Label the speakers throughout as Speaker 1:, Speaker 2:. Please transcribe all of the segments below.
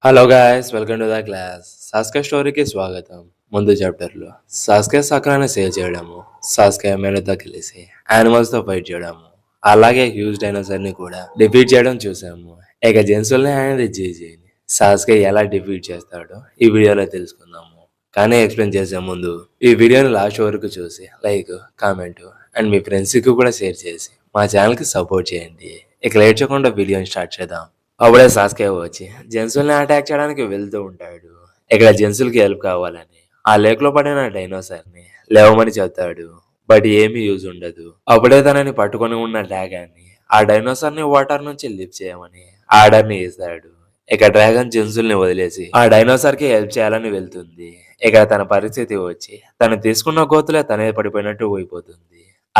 Speaker 1: Hello guys, welcome to the class. Sasuke స్టోరీకి స్వాగతం. ముందు చాప్టర్లో సాస్కే సక్రాన్ని సేవ్ చేయడము, సాస్కే మేనతో కలిసి యానిమల్స్ తో ఫైట్ చేయడము, అలాగే హ్యూజ్ డైనోసార్ ని కూడా డిఫీట్ చేయడం చూసాము. ఇక జెన్సుల్ని అనేది జీజీని సాస్కే ఎలా డిఫీట్ చేస్తాడో ఈ వీడియోలో తెలుసుకుందాము. కానీ ఎక్స్ప్లెయిన్ చేసే ముందు ఈ వీడియోని లాస్ట్ వరకు చూసి like, comment and me friends కి కూడా షేర్ చేసి మా ఛానల్ కి సపోర్ట్ చేయండి. ఇక లేట్ చేయకుండా వీడియోని స్టార్ట్ చేద్దాం. అప్పుడే సాస్కే వచ్చి జెన్సుల్ని అటాక్ చేయడానికి వెళ్తూ ఉంటాడు. ఇక్కడ జెన్సుల్కి హెల్ప్ కావాలని ఆ లేక్ లో పడిన డైనోసార్ ని లేవమని చెప్తాడు. బట్ ఏమీ యూజ్ ఉండదు. అప్పుడే తనని పట్టుకొని ఉన్న డ్రాగన్ ని ఆ డైనోసార్ ని వాటర్ నుంచి లిఫ్ట్ చేయమని ఆర్డర్ ని ఇస్తాడు. ఇక డ్రాగన్ జెన్సుల్ని వదిలేసి ఆ డైనోసార్ కి హెల్ప్ చేయాలని వెళ్తుంది. ఇక తన పరిస్థితి వచ్చి తను తీసుకున్న గోతులే తనే పడిపోయినట్టు అయిపోతుంది.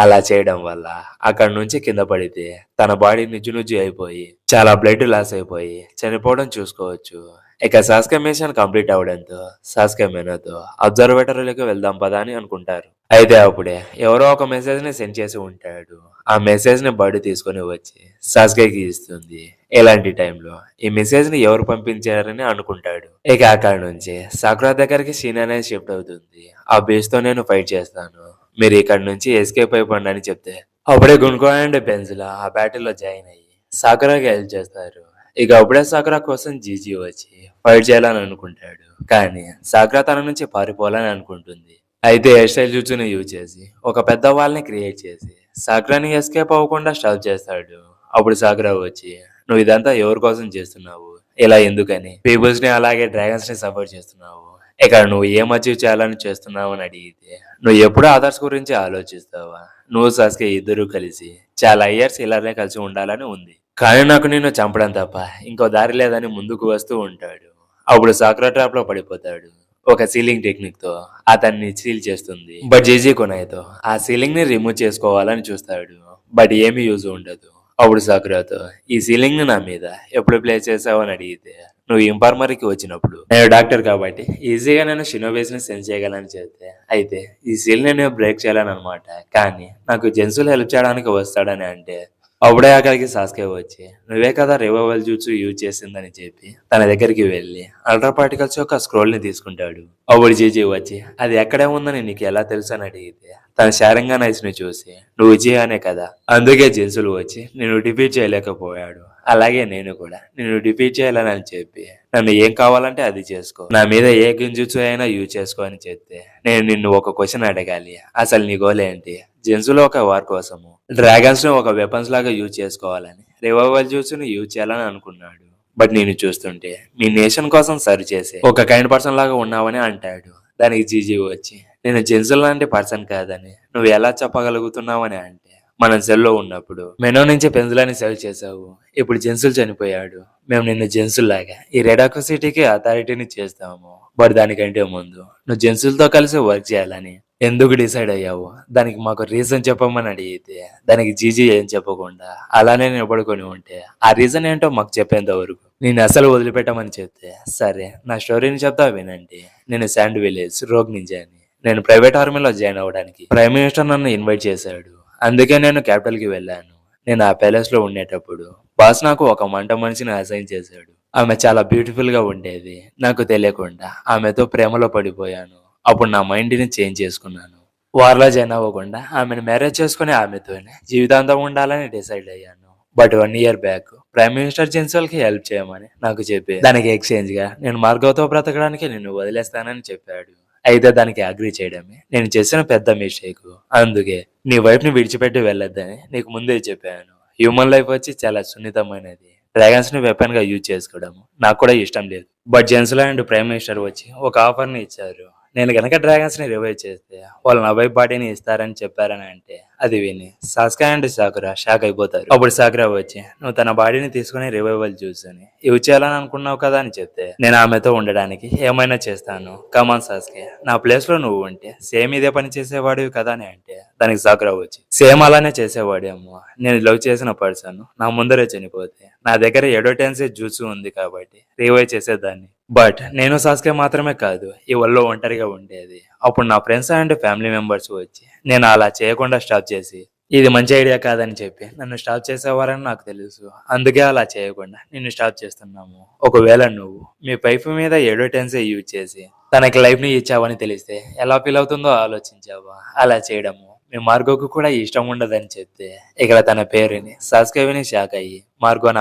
Speaker 1: అలా చేయడం వల్ల అక్కడ నుంచి కింద పడితే తన బాడీ నుజ్జు నుజ్జు అయిపోయి చాలా బ్లడ్ లాస్ అయిపోయి చనిపోవడం చూసుకోవచ్చు. ఇక సాస్కే మిషన్ కంప్లీట్ అవడంతో సాస్కే మెనోతో అబ్జర్వేటరీలోకి వెళ్దాం పదా అని అనుకుంటారు. అయితే అప్పుడే ఎవరో ఒక మెసేజ్ ని సెండ్ చేసి ఉంటాడు. ఆ మెసేజ్ ని బర్డ్ తీసుకొని వచ్చి సాస్కేకి ఇస్తుంది. ఇలాంటి టైంలో ఈ మెసేజ్ ని ఎవరు పంపించారని అనుకుంటాడు. ఇక అక్కడ నుంచి సాకురా దగ్గరికి షీన్ అనేది షిఫ్ట్ అవుతుంది. ఆ బేస్ తో నేను ఫైట్ చేస్తాను, మీరు ఇక్కడ నుంచి ఎస్కేప్ అయిపోండి అని చెప్తే అప్పుడే గున్కో అండ్ పెన్సిల్ ఆ బ్యాటిల్ లో జాయిన్ అయ్యి సాకురాకి హెల్ప్ చేస్తారు. ఇక అప్పుడే సాకురా కోసం జీజీ వచ్చి ఫైట్ చేయాలని అనుకుంటాడు. కానీ సాకురా తన నుంచి పారిపోవాలని అనుకుంటుంది. అయితే హెయిర్ స్టైల్ జుట్సుని యూజ్ చేసి ఒక పెద్ద వాళ్ళని క్రియేట్ చేసి సాకురాని ఎస్కేప్ అవ్వకుండా స్టాప్ చేస్తాడు. అప్పుడు సాకురా వచ్చి నువ్వు ఇదంతా ఎవరి కోసం చేస్తున్నావు, ఇలా ఎందుకని పీపుల్స్ ని అలాగే డ్రాగన్స్ ని సపోర్ట్ చేస్తున్నావు, ఇక్కడ నువ్వు ఏం అచీవ్ చేయాలని చేస్తున్నావు అని అడిగితే నువ్వు ఎప్పుడు అదర్స్ గురించి ఆలోచిస్తావా, నువ్వు సాస్కే ఇద్దరు కలిసి చాలా ఇయర్స్ ఇలానే కలిసి ఉండాలని ఉంది, కానీ నాకు నిన్ను చంపడం తప్ప ఇంకో దారి లేదని ముందుకు వస్తూ ఉంటాడు. అప్పుడు సాకురా ట్రాప్ లో పడిపోతాడు. ఒక సీలింగ్ టెక్నిక్ తో అతన్ని సీల్ చేస్తుంది. బట్ జీజీ కొనాయితో ఆ సీలింగ్ ని రిమూవ్ చేసుకోవాలని చూస్తాడు. బట్ ఏమీ యూజ్ ఉండదు. అప్పుడు సాకురాతో ఈ సీలింగ్ ని నా మీద ఎప్పుడు ప్లే చేసావు అని అడిగితే నువ్వు ఇంఫార్మరీకి వచ్చినప్పుడు నేను డాక్టర్ కాబట్టి ఈజీగా నేను షినోబేస్ ని సెన్స్ చేయగలని చెప్తే అయితే ఈ సీల్ నేను బ్రేక్ చేయాలని అనమాట, కానీ నాకు జెన్సులు హెల్ప్ చేయడానికి వస్తాడని అంటే అప్పుడే అక్కడికి సాస్కే వచ్చి నువ్వే కదా రివైవల్ జూట్స్ యూజ్ చేసిందని చెప్పి తన దగ్గరికి వెళ్ళి అల్ట్రా పార్టికల్స్ యొక్క స్క్రోల్ ని తీసుకుంటాడు. అప్పుడు జీజీ వచ్చి అది ఎక్కడే ఉందని నీకు ఎలా తెలుసు అని అడిగితే తన శారంగా నైస్ ని చూసి నువ్వు విజయ్ అనే కదా, అందుకే జెన్సులు వచ్చి నిన్ను డిఫీట్ చేయలేకపోయాడు, అలాగే నేను కూడా నిన్ను డిఫీట్ చేయాలని చెప్పి నన్ను ఏం కావాలంటే అది చేసుకో, నా మీద ఏ గింజుత్సు అయినా యూజ్ చేసుకో అని చెప్తే నేను నిన్ను ఒక క్వశ్చన్ అడగాలి, అసలు నీ గోల్ ఏంటి, జెన్సులో ఒక వార్ కోసము డ్రాగన్స్ ని ఒక వెపన్స్ లాగా యూజ్ చేసుకోవాలని రివైవల్ జ్యూస్ ని యూజ్ చేయాలని అనుకున్నాడు. బట్ నేను చూస్తుంటే మీ నేషన్ కోసం సర్వ్ చేసే ఒక కైండ్ పర్సన్ లాగా ఉన్నావని అంటాడు. దానికి జీజీ వచ్చి నేను జెన్సుల్ లాంటి పర్సన్ కాదని నువ్వు ఎలా చెప్పగలుగుతున్నావని అంటే మనం సెల్లో ఉన్నప్పుడు మెనో నుంచి పెన్సిల్ని సేవ్ చేసావు, ఇప్పుడు జెన్సుల్ చనిపోయాడు, మేము నిన్ను జెన్సుల్ లాగా ఈ రెడాకో సిటీకి అథారిటీని చేస్తాము, బట్ దానికంటే ముందు నువ్వు జెన్సుల్తో కలిసి వర్క్ చేయాలని ఎందుకు డిసైడ్ అయ్యావు, దానికి మాకు రీజన్ చెప్పమని అడిగితే దానికి జీజీ ఏం చెప్పకుండా అలానే నిలబడుకొని ఉంటే ఆ రీజన్ ఏంటో మాకు చెప్పేంత వరకు నేను అసలు వదిలిపెట్టమని చెప్తే సరే నా స్టోరీని చెప్తా వినండి, నేను శాండ్ విలేజ్ రోగ్ నింజాని, నేను ప్రైవేట్ ఆర్మీలో జాయిన్ అవ్వడానికి ప్రైమ్ మినిస్టర్ నన్ను ఇన్వైట్ చేశాడు, అందుకే నేను క్యాపిటల్ కి వెళ్ళాను. నేను ఆ ప్యాలెస్ లో ఉండేటప్పుడు బాస్ నాకు ఒక మంట మనిషిని అసైన్ చేశాడు. ఆమె చాలా బ్యూటిఫుల్ గా ఉండేది. నాకు తెలియకుండా ఆమెతో ప్రేమలో పడిపోయాను. అప్పుడు నా మైండ్ ని చేంజ్ చేసుకున్నాను. వార్లో జాయిన్ అవ్వకుండా ఆమెను మ్యారేజ్ చేసుకుని ఆమెతోనే జీవితాంతం ఉండాలని డిసైడ్ అయ్యాను. But 1 year back prime minister జెన్సల్ కి హెల్ప్ చేయమని నాకు చెప్పి దానికి ఎక్స్చేంజ్ గా నేను మార్గోతో బ్రతకడానికి నిన్ను వదిలేస్తానని చెప్పాడు. అయితే దానికి అగ్రి చేయడమే నేను చేసిన పెద్ద మిస్టేక్, అందుకే నీ వైఫ్ ని విడిచిపెట్టి వెళ్ళొద్దని నీకు ముందే చెప్పాను. హ్యూమన్ లైఫ్ వచ్చి చాలా సున్నితమైనది, డ్రాగన్స్ ని వెపన్ గా యూజ్ చేసుకోవడం నాకు కూడా ఇష్టం లేదు. బట్ జెన్సులా అండ్ ప్రైమ్ మినిస్టర్ వచ్చి ఒక ఆఫర్ ని ఇచ్చారు, నేను గనక డ్రాగన్స్ ని రివైవ్ చేస్తే వాళ్ళు నా వైఫ్ బాడీని ఇస్తారని చెప్పారని అంటే అది విని సాస్కా అండ్ సాకురా షాక్ అయిపోతారు. అప్పుడు సాకురా వచ్చి నువ్వు తన బాడీని తీసుకుని రివైవల్ చూసుని ఇవి చేయాలని అనుకున్నావు కదా అని చెప్తే నేను ఆమెతో ఉండడానికి ఏమైనా చేస్తాను, కమాన్ సాస్కే నా ప్లేస్ లో నువ్వు ఉంటే సేమ్ ఇదే పని చేసేవాడివి కదా అని అంటే దానికి సాకురా వచ్చి సేమ్ అలానే చేసేవాడేమో, నేను లవ్ చేసిన పర్సన్ నా ముందరే చనిపోతే నా దగ్గర ఎడోటెన్సీ జ్యూస్ ఉంది కాబట్టి రివైవ్ చేసేదాన్ని, బట్ నేను సాస్కే మాత్రమే కాదు ఈ వల్ల ఒంటరిగా ఉండేది. అప్పుడు నా ఫ్రెండ్స్ అండ్ ఫ్యామిలీ మెంబర్స్ వచ్చి నేను అలా చేయకుండా స్టాప్ చేసి ఇది మంచి ఐడియా కాదని చెప్పి నన్ను స్టాప్ చేసేవారని నాకు తెలుసు. అందుకే అలా చేయకుండా నిన్ను స్టాప్ చేస్తున్నాము. ఒకవేళ నువ్వు మీ వైఫ్ మీద ఏడో టెన్సే యూజ్ చేసి తనకి లైఫ్‌ని ఇచ్చావని తెలిస్తే ఎలా ఫీల్ అవుతుందో ఆలోచించావా? అలా చేయడము మీ మార్గోకు కూడా ఇష్టం ఉండదని చెప్తే ఇక్కడ తన పేరుని సాస్కే విని షాక్ అయ్యి, మార్గో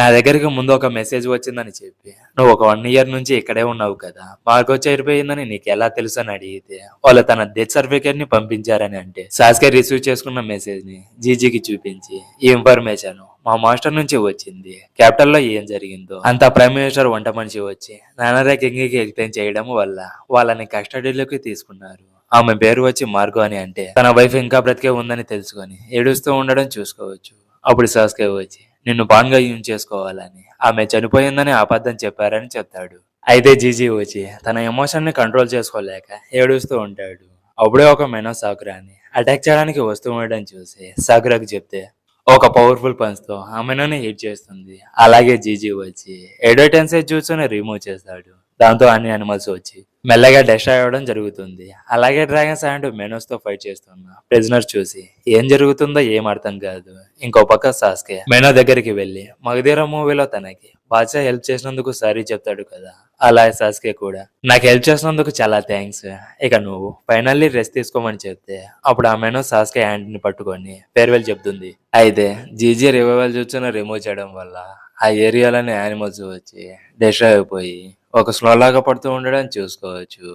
Speaker 1: నా దగ్గరికి ముందు ఒక మెసేజ్ వచ్చిందని చెప్పి నువ్వు ఒక 1 ఇయర్ నుంచి ఇక్కడే ఉన్నావు కదా, మార్గో చేరిపోయిందని నీకు ఎలా తెలుసు అని అడిగితే వాళ్ళు తన డెత్ సర్టిఫికేట్ ని పంపించారని అంటే సాస్కే రిసీవ్ చేసుకున్న మెసేజ్ ని జీజీకి చూపించి ఈ ఇన్ఫర్మేషన్ మా మాస్టర్ నుంచి వచ్చింది, క్యాపిటల్ లో ఏం జరిగిందో అంతా ప్రైమ్ మినిస్టర్ వంట మనిషి వచ్చి నానరే కింగ్ కి ఎక్స్ప్లెయిన్ చేయడం వల్ల వాళ్ళని కస్టడీలోకి తీసుకున్నారు. ఆమె పేరు వచ్చి మార్గో అని అంటే తన వైఫ్ ఇంకా బ్రతికే ఉందని తెలుసుకొని ఏడుస్తూ ఉండడం చూసుకోవచ్చు. అప్పుడు సాస్కే వచ్చి నిన్ను బాన్గా యూజ్ చేసుకోవాలని ఆమె చనిపోయిందని అబద్ధం చెప్పారని చెప్తాడు. అయితే జీజీ వచ్చి తన ఎమోషన్ ని కంట్రోల్ చేసుకోలేక ఏడుస్తూ ఉంటాడు. అప్పుడే ఒక మెనో సాకురాని అటాక్ చేయడానికి వస్తూ ఉండడం చూసి సాకురాకి చెప్తే ఒక పవర్ఫుల్ పంచ్ తో ఆ మెనోని హిట్ చేస్తుంది. అలాగే జీజీ వచ్చి ఎడోటెన్సే జ్యూస్ని రిమూవ్ చేస్తాడు. దాంతో అన్ని అనిమల్స్ వచ్చి మెల్లగా డెస్ట్రాయ్ అవ్వడం జరుగుతుంది. అలాగే డ్రాగన్స్ అండ్ మెనోస్ తో ఫైట్ చేస్తున్న ప్రిజనర్ చూసి ఏం జరుగుతుందో ఏం అర్థం కాదు. ఇంకో పక్క సాస్కే మెనో దగ్గరికి వెళ్లి మగధీర మూవీలో తనకి బాద్షా హెల్ప్ చేసినందుకు సారీ చెప్తాడు కదా, అలా సాస్కే కూడా నాకు హెల్ప్ చేసినందుకు చాలా థ్యాంక్స్, ఇక నువ్వు ఫైనల్లీ రెస్ట్ తీసుకోమని చెప్తే అప్పుడు ఆ మెనో సాస్కే హ్యాండ్ ని పట్టుకొని ఫేర్వెల్ చెప్తుంది. అయితే జీజీ రివైవల్ చూసిన రిమూవ్ చేయడం వల్ల ఆ ఏరియాలోని యానిమల్స్ వచ్చి డెస్ట్రాయ్ అయిపోయి ఒక స్లో లాగా పడుతూ ఉండడం చూసుకోవచ్చు.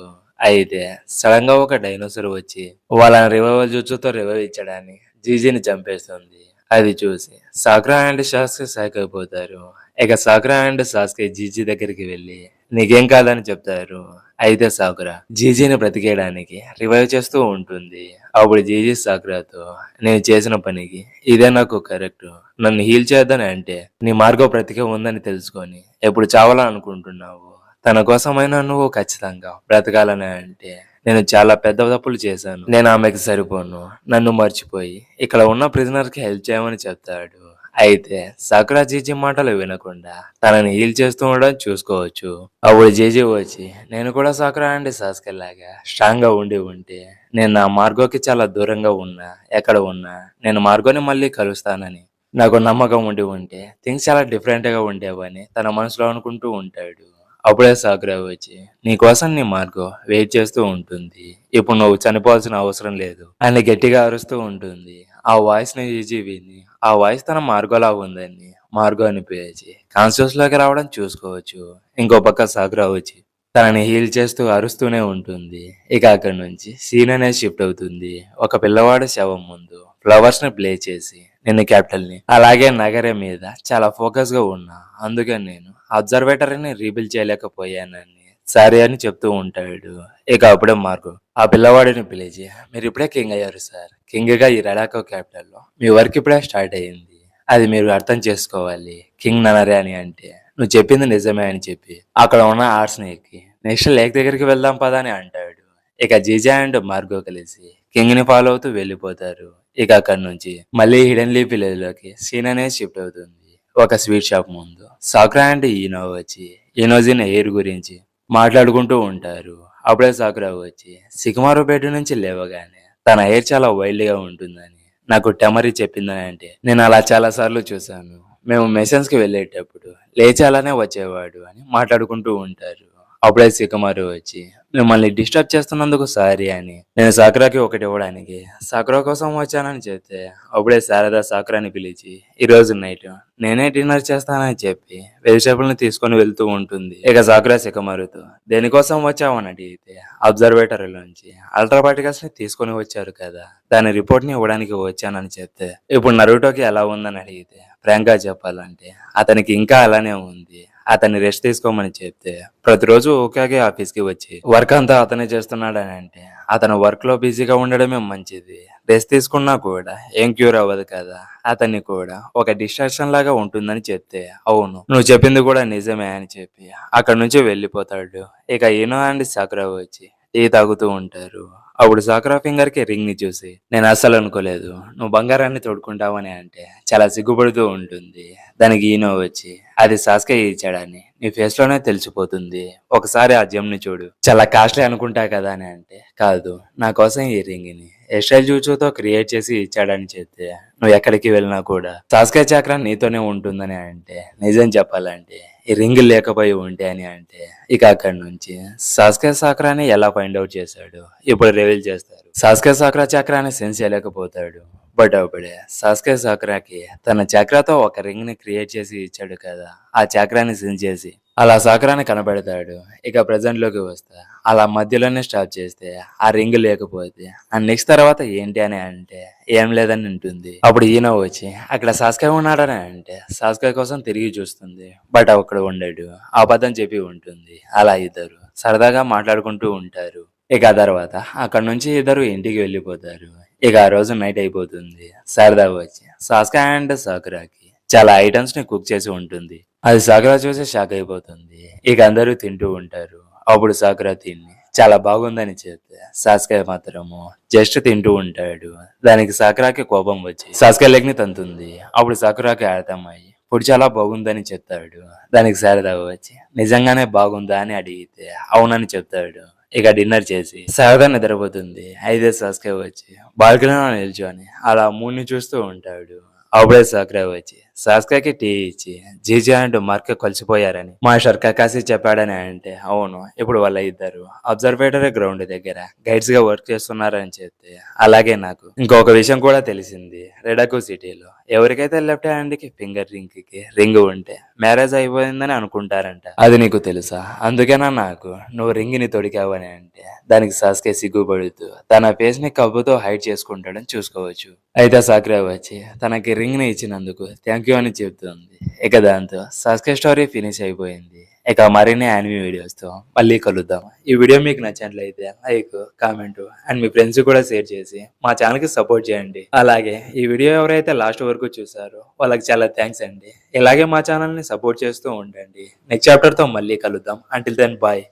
Speaker 1: అయితే సడన్ గా ఒక డైనోసర్ వచ్చి వాళ్ళని రివైవల్ జుట్సుతో రివైవ్ ఇచ్చడానికి జీజీని చంపేస్తుంది. అది చూసి సాకురా అండ్ సాస్కే షాక్ అయిపోతారు. ఇక సాకురా అండ్ సాస్కే జీజీ దగ్గరికి వెళ్ళి నీకేం కాదని చెప్తారు. అయితే సాకురా జీజీని బ్రతికేయడానికి రివైవ్ చేస్తూ ఉంటుంది. అప్పుడు జీజీ సాకురాతో నేను చేసిన పనికి ఇదే నాకు కరెక్ట్, నన్ను హీల్ చేద్దని అంటే నీ మార్గం బ్రతికే ఉందని తెలుసుకొని ఎప్పుడు చావాలనుకుంటున్నావు, తన కోసమైనా నువ్వు ఖచ్చితంగా బ్రతకాలని అంటే నేను చాలా పెద్ద తప్పులు చేశాను, నేను ఆమెకి సరిపోను, నన్ను మర్చిపోయి ఇక్కడ ఉన్న ప్రిజనర్ కి హెల్ప్ చేయమని చెప్తాడు. అయితే సాకురా జీజీ మాటలు వినకుండా తనని హీల్ చేస్తూ ఉండడం చూసుకోవచ్చు. అప్పుడు జీజీ వచ్చి నేను కూడా సాకురా అండ్ సాస్కే లాగా స్ట్రాంగ్ గా ఉండి ఉంటే నేను నా మార్గోకి చాలా దూరంగా ఉన్నా, ఎక్కడ ఉన్నా నేను మార్గోని మళ్ళీ కలుస్తానని నాకు నమ్మకం ఉండి ఉంటే థింగ్స్ చాలా డిఫరెంట్ గా ఉండేవని తన మనసులో అనుకుంటూ ఉంటాడు. అప్పుడే సాకురా వచ్చి నీకోసం నీ మార్గో వెయిట్ చేస్తూ ఉంటుంది, ఇప్పుడు నువ్వు చనిపోవాల్సిన అవసరం లేదు అని గట్టిగా అరుస్తూ ఉంటుంది. ఆ వాయిస్ ని ఈజీ విని ఆ వాయిస్ తన మార్గోలా ఉందని మార్గో అనిపించి కాన్షియస్ లోకి రావడం చూసుకోవచ్చు. ఇంకో పక్క సాకురా వచ్చి తనని హీల్ చేస్తూ అరుస్తూనే ఉంటుంది. ఇక అక్కడి నుంచి సీన్ అనేది షిఫ్ట్ అవుతుంది. ఒక పిల్లవాడు శవం ముందు ఫ్లవర్స్ ని ప్లే చేసి నేను క్యాపిటల్ ని అలాగే నగరే మీద చాలా ఫోకస్ గా ఉన్నా, అందుకే నేను అబ్జర్వేటర్ ని రీబిల్ చేయలేకపోయానని సరే అని చెప్తూ ఉంటాడు. ఇక అప్పుడే మార్గో ఆ పిల్లవాడిని పిలిచి మీరు ఇప్పుడే కింగ్ అయ్యారు సార్, కింగ్ గా ఈ లడాఖో క్యాపిటల్ లో మీ వర్క్ ఇప్పుడే స్టార్ట్ అయ్యింది, అది మీరు అర్థం చేసుకోవాలి, కింగ్ ననరే అని అంటే నువ్వు చెప్పింది నిజమే అని చెప్పి అక్కడ ఉన్న ఆర్ట్స్ ని ఎక్కి నెక్స్ట్ లేక్ దగ్గరికి వెళ్దాం పదా అని అంటాడు. ఇక జీజా అండ్ మార్గో కలిసి కింగ్ ని ఫాలో అవుతూ వెళ్ళిపోతారు. ఇక అక్కడి నుంచి మళ్ళీ హిడెన్ లీఫ్ విలేజ్ లోకి సీన్ అనేది షిఫ్ట్ అవుతుంది. ఒక స్వీట్ షాప్ ముందు సాకురా అండ్ ఈనో వచ్చి ఈనోజిన్ ఎయిర్ గురించి మాట్లాడుకుంటూ ఉంటారు. అప్పుడే సాకురా వచ్చి సికిమారు బెడ్ నుంచి లేవగానే తన ఎయిర్ చాలా వైల్డ్ గా ఉంటుందని నాకు టెమరీ చెప్పిందని అంటే నేను అలా చాలా సార్లు చూసాను, మేము మెషన్స్ కి వెళ్ళేటప్పుడు లేచి అలానే వచ్చేవాడు అని మాట్లాడుకుంటూ ఉంటారు. అప్పుడే సికమారు వచ్చి మిమ్మల్ని డిస్టర్బ్ చేస్తున్నందుకు సారీ అని నేను సాకురాకి ఒకటి ఇవ్వడానికి సాకురా కోసం వచ్చానని చెప్తే అప్పుడే శారదా సాకురాని పిలిచి ఈ రోజు నైట్ నేనే డిన్నర్ చేస్తానని చెప్పి వెజిటేబుల్ ని తీసుకొని వెళ్తూ ఉంటుంది. ఇక సాకురా సికమారుతో దేనికోసం వచ్చావని అడిగితే అబ్జర్వేటర్ లోంచి అల్ట్రా పార్టికల్స్ ని తీసుకొని వచ్చారు కదా, దాని రిపోర్ట్ ని ఇవ్వడానికి వచ్చానని చెప్తే ఇప్పుడు నరుటోకి ఎలా ఉందని అడిగితే ఫ్రాంక్ గా చెప్పాలంటే అతనికి ఇంకా అలానే ఉంది, అతన్ని రెస్ట్ తీసుకోమని చెప్తే ప్రతిరోజు ఓకే ఆఫీస్ కి వచ్చి వర్క్ అంతా అతనే చేస్తున్నాడని అంటే అతను వర్క్ లో బిజీగా ఉండడమే మంచిది, రెస్ట్ తీసుకున్నా కూడా ఏం క్యూర్ అవ్వదు కదా, అతన్ని కూడా ఒక డిస్ట్రాక్షన్ లాగా ఉంటుందని చెప్తే అవును నువ్వు చెప్పింది కూడా నిజమే అని చెప్పి అక్కడ నుంచి వెళ్ళిపోతాడు. ఇక ఈనో అండ్ సాకురా వచ్చి టీ తాగుతూ ఉంటారు. అప్పుడు సాకురా ఫింగర్ కి రింగ్ ని చూసి నేను అస్సలు అనుకోలేదు నువ్వు బంగారాన్ని తోడుకుంటావని అంటే చాలా సిగ్గుపడుతూ ఉంటుంది. దానికి ఈనో వచ్చి అది సాస్కే ఇచ్చాడని నీ ఫేస్ లోనే తెలిసిపోతుంది, ఒకసారి ఆ జెమ్ ని చూడు, చాలా కాస్ట్లీ అనుకుంటా కదా అని అంటే కాదు నా కోసం ఈ రింగ్ ని హెయిర్ స్టైల్ జూజోతో క్రియేట్ చేసి ఇచ్చాడని చెప్తే నువ్వు ఎక్కడికి వెళ్ళినా కూడా సాస్కే చక్ర నీతోనే ఉంటుందని అంటే నిజం చెప్పాలంటే ఈ రింగ్ లేకపోయి ఉంటే అని అంటే ఇక అక్కడి నుంచి సాస్కే సాక్రాని ఎలా ఫైండ్ అవుట్ చేశాడు ఇప్పుడు రివీల్ చేస్తారు. సాస్కే సాక్రా చక్రాన్ని సెన్స్ చేయలేకపోతాడు. బట్ అప్పుడే సాస్కే సాక్రాకి తన చక్రాతో ఒక రింగ్ ని క్రియేట్ చేసి ఇచ్చాడు కదా, ఆ చక్రాన్ని సెన్స్ చేసి అలా సాక్రాన్ని కనబెడతాడు. ఇక ప్రెజెంట్ లోకి వస్తా అలా మధ్యలోనే స్టాప్ చేస్తే ఆ రింగ్ లేకపోతే ఆ నెక్స్ట్ తర్వాత ఏంటి అని అంటే ఏం లేదని ఉంటుంది. అప్పుడు ఈయన వచ్చి అక్కడ సాస్కే ఉన్నాడని అంటే సాస్కే కోసం తిరిగి చూస్తుంది. బట్ అక్కడ ఉండడు, అబద్ధం చెప్పి ఉంటుంది. అలా ఇద్దరు సరదాగా మాట్లాడుకుంటూ ఉంటారు. ఇక ఆ తర్వాత అక్కడ నుంచి ఇద్దరు ఇంటికి వెళ్ళిపోతారు. ఇక ఆ రోజు నైట్ అయిపోతుంది. సరదా వచ్చి సాస్కా అండ్ సాకురాకి చాలా ఐటమ్స్ ని కుక్ చేసి ఉంటుంది. అది సాకురా చూసి షాక్ అయిపోతుంది. ఇక అందరూ తింటూ ఉంటారు. అప్పుడు సాకురా తిని చాలా బాగుందని చెప్తే సాస్కా మాత్రము జస్ట్ తింటూ ఉంటాడు. దానికి సాకురాకి కోపం వచ్చి సాస్కా లెగ్ ని తంతుంది. అప్పుడు సాకురాకి అర్థమయ్యి ఫుడ్ చాలా బాగుందని చెప్తాడు. దానికి సరదా వచ్చి నిజంగానే బాగుందా అని అడిగితే అవునని చెప్తాడు. ఇక డిన్నర్ చేసి సరదా నిద్రపోతుంది. అయితే సాస్కే వచ్చి బాల్కనీలో నిల్చొని అలా మూడ్ని చూస్తూ ఉంటాడు. అప్పుడే సాకురా వచ్చి సాస్కాకి టీ ఇచ్చి జీజీ అండ్ మార్క్ కలిసిపోయారని మాస్టర్ కకాసి చెప్పాడని అంటే అవును, ఇప్పుడు వాళ్ళ ఇద్దరు అబ్జర్వేటరీ గ్రౌండ్ దగ్గర గైడ్స్ గా వర్క్ చేస్తున్నారని చెప్తే అలాగే నాకు ఇంకొక విషయం కూడా తెలిసింది. రెడాకు సిటీలో ఎవరికైతే లెఫ్ట్ హ్యాండ్ కి ఫింగర్ రింగ్ కి రింగ్ ఉంటే మ్యారేజ్ అయిపోయిందని అనుకుంటారంట. అది నీకు తెలుసా? అందుకేనా నాకు నువ్వు రింగ్ ని తొడికావని అంటే దానికి సాస్కే సిగ్గుపడుతూ తన ఫేస్ ని కబ్బుతో హైడ్ చేసుకుంటాడని చూసుకోవచ్చు. అయితే సాకురా వచ్చి తనకి రింగ్ ని ఇచ్చినందుకు థ్యాంక్ యూ అని చెప్తుంది. ఇక దాంతో సాస్కే స్టోరీ ఫినిష్ అయిపోయింది. ఇక మరిన్ని యానిమే వీడియోస్ తో మళ్ళీ కలుద్దాం. ఈ వీడియో మీకు నచ్చినట్లయితే like, comment and me friends కూడా షేర్ చేసి మా ఛానల్ కి సపోర్ట్ చేయండి. అలాగే ఈ వీడియో ఎవరైతే లాస్ట్ వరకు చూసారో వాళ్ళకి చాలా థ్యాంక్స్ అండి. ఇలాగే మా ఛానల్ ని సపోర్ట్ చేస్తూ ఉండండి. నెక్స్ట్ చాప్టర్ తో మళ్ళీ కలుద్దాం. Until then bye.